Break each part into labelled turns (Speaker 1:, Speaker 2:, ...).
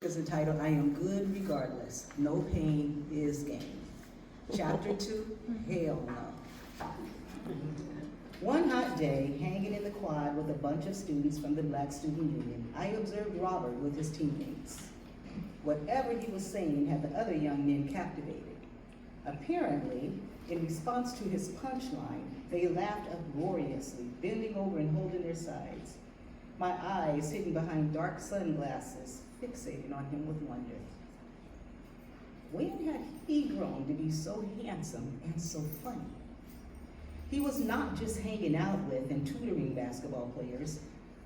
Speaker 1: Is entitled, I Am Good Regardless. No Pain is Gain. Chapter 2, Hell No. One hot day, hanging in the quad with a bunch of students from the Black Student Union, I observed Robert with his teammates. Whatever he was saying had the other young men captivated. Apparently, in response to his punchline, they laughed uproariously, bending over and holding their sides. My eyes, hidden behind dark sunglasses, fixated on him with wonder. When had he grown to be so handsome and so funny? He was not just hanging out with and tutoring basketball players,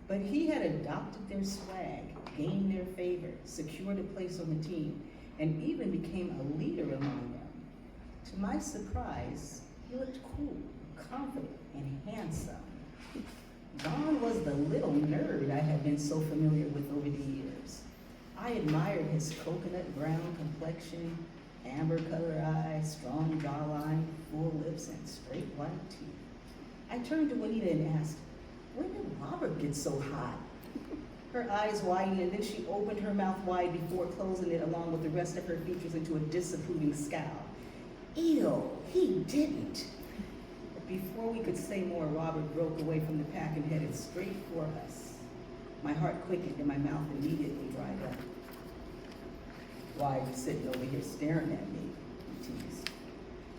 Speaker 1: but he had adopted their swag, gained their favor, secured a place on the team, and even became a leader among them. To my surprise, he looked cool, confident, and handsome. Don was the little nerd I had been so familiar with over the years. I admired his coconut brown complexion, amber color eyes, strong jawline, full lips, and straight white teeth. I turned to Juanita and asked, when did Robert get so hot? Her eyes widened, and then she opened her mouth wide before closing it along with the rest of her features into a disapproving scowl. Ew, he didn't. Before we could say more, Robert broke away from the pack and headed straight for us. My heart quickened and my mouth immediately dried up. Why are you sitting over here staring at me? He teased.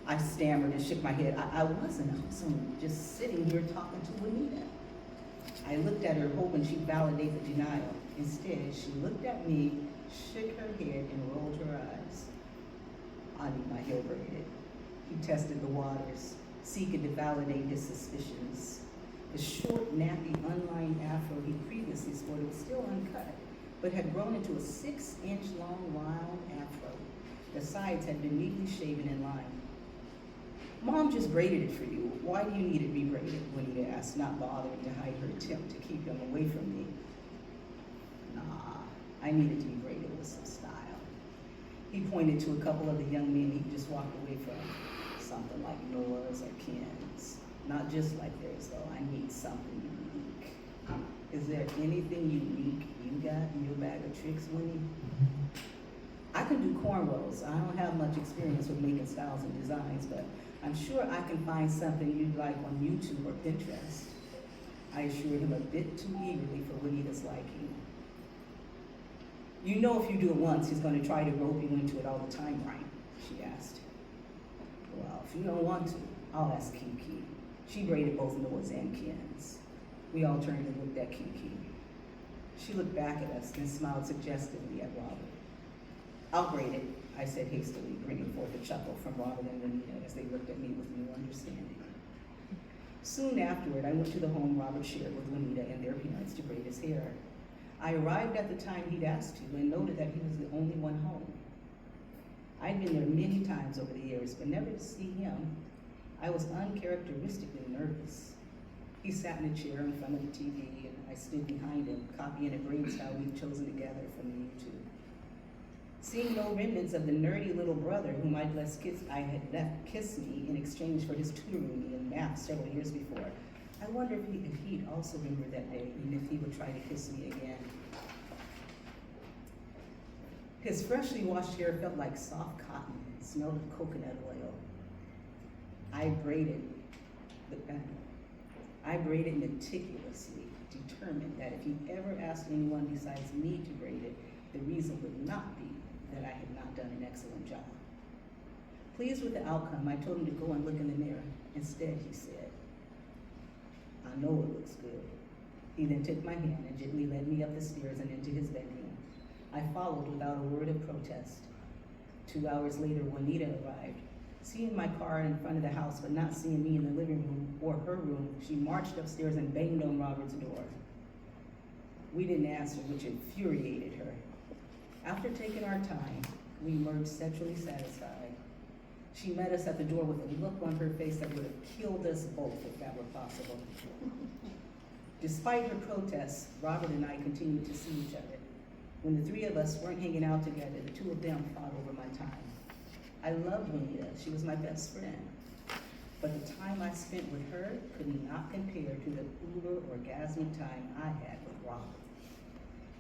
Speaker 1: I stammered and shook my head. I wasn't. I was just sitting here talking to Juanita. I looked at her, hoping she'd validate the denial. Instead, she looked at me, shook her head, and rolled her eyes. I need my hair braided. He tested the waters, seeking to validate his suspicions. The short, nappy, unlined afro he previously sported was still uncut, but had grown into a 6-inch long wild afro. The sides had been neatly shaven and lined. Mom just braided it for you. Why do you need it rebraided? Juanita asked, not bothering to hide her attempt to keep him away from me. Nah, I need it to be braided with some style. He pointed to a couple of the young men he just walked away from. Something like Noah's or Ken's. Not just like theirs, though. I need something unique. Is there anything unique you got in your bag of tricks, Winnie? I can do cornrows. I don't have much experience with making styles and designs, but I'm sure I can find something you'd like on YouTube or Pinterest. I assured him a bit too eagerly for Juanita's liking. You know if you do it once, he's going to try to rope you into it all the time, right? She asked. Well, if you don't want to, I'll ask Kiki. She braided both Noah's and Ken's. We all turned and looked at Kiki. She looked back at us and smiled suggestively at Robert. I'll braid it, I said hastily, bringing forth a chuckle from Robert and Juanita as they looked at me with new understanding. Soon afterward, I went to the home Robert shared with Juanita and their parents to braid his hair. I arrived at the time he'd asked to and noted that he was the only one home. I'd been there many times over the years, but never to see him. I was uncharacteristically nervous. He sat in a chair in front of the TV, and I stood behind him, copying a braid style we'd chosen together from YouTube. Seeing no remnants of the nerdy little brother whom I had left kiss me in exchange for his tutoring me in math several years before, I wondered if he'd also remember that day, and if he would try to kiss me again. His freshly washed hair felt like soft cotton and smelled of coconut oil. I braided meticulously, determined that if he ever asked anyone besides me to braid it, the reason would not be that I had not done an excellent job. Pleased with the outcome, I told him to go and look in the mirror. Instead, he said, I know it looks good. He then took my hand and gently led me up the stairs and into his bedroom. I followed without a word of protest. 2 hours later, Juanita arrived. Seeing my car in front of the house, but not seeing me in the living room or her room, she marched upstairs and banged on Robert's door. We didn't answer, which infuriated her. After taking our time, we emerged sexually satisfied. She met us at the door with a look on her face that would have killed us both if that were possible. Despite her protests, Robert and I continued to see each other. When the three of us weren't hanging out together, the two of them fought over my time. I loved Juanita. She was my best friend. But the time I spent with her could not compare to the uber orgasmic time I had with Robert.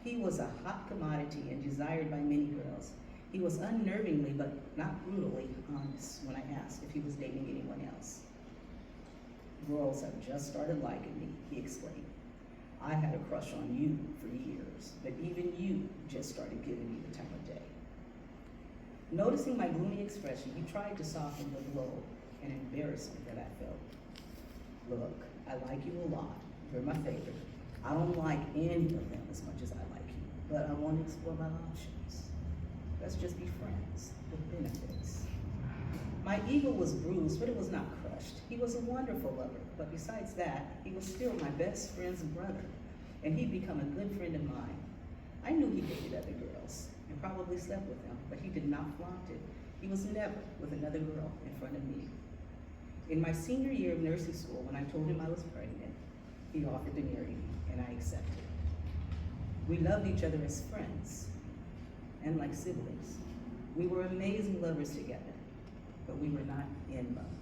Speaker 1: He was a hot commodity and desired by many girls. He was unnervingly but not brutally honest when I asked if he was dating anyone else. Girls have just started liking me, he explained. I had a crush on you for years, but even you just started giving me the time of day. Noticing my gloomy expression, he tried to soften the blow and embarrassment that I felt. Look, I like you a lot. You're my favorite. I don't like any of them as much as I like you, but I want to explore my options. Let's just be friends with benefits. My ego was bruised, but it was not crushed. He was a wonderful lover, but besides that, he was still my best friend's brother, and he'd become a good friend of mine. I knew he dated other girls and probably slept with them, but he did not flaunt it. He was never with another girl in front of me. In my senior year of nursing school, when I told him I was pregnant, he offered to marry me, and I accepted. We loved each other as friends and like siblings. We were amazing lovers together, but we were not in love.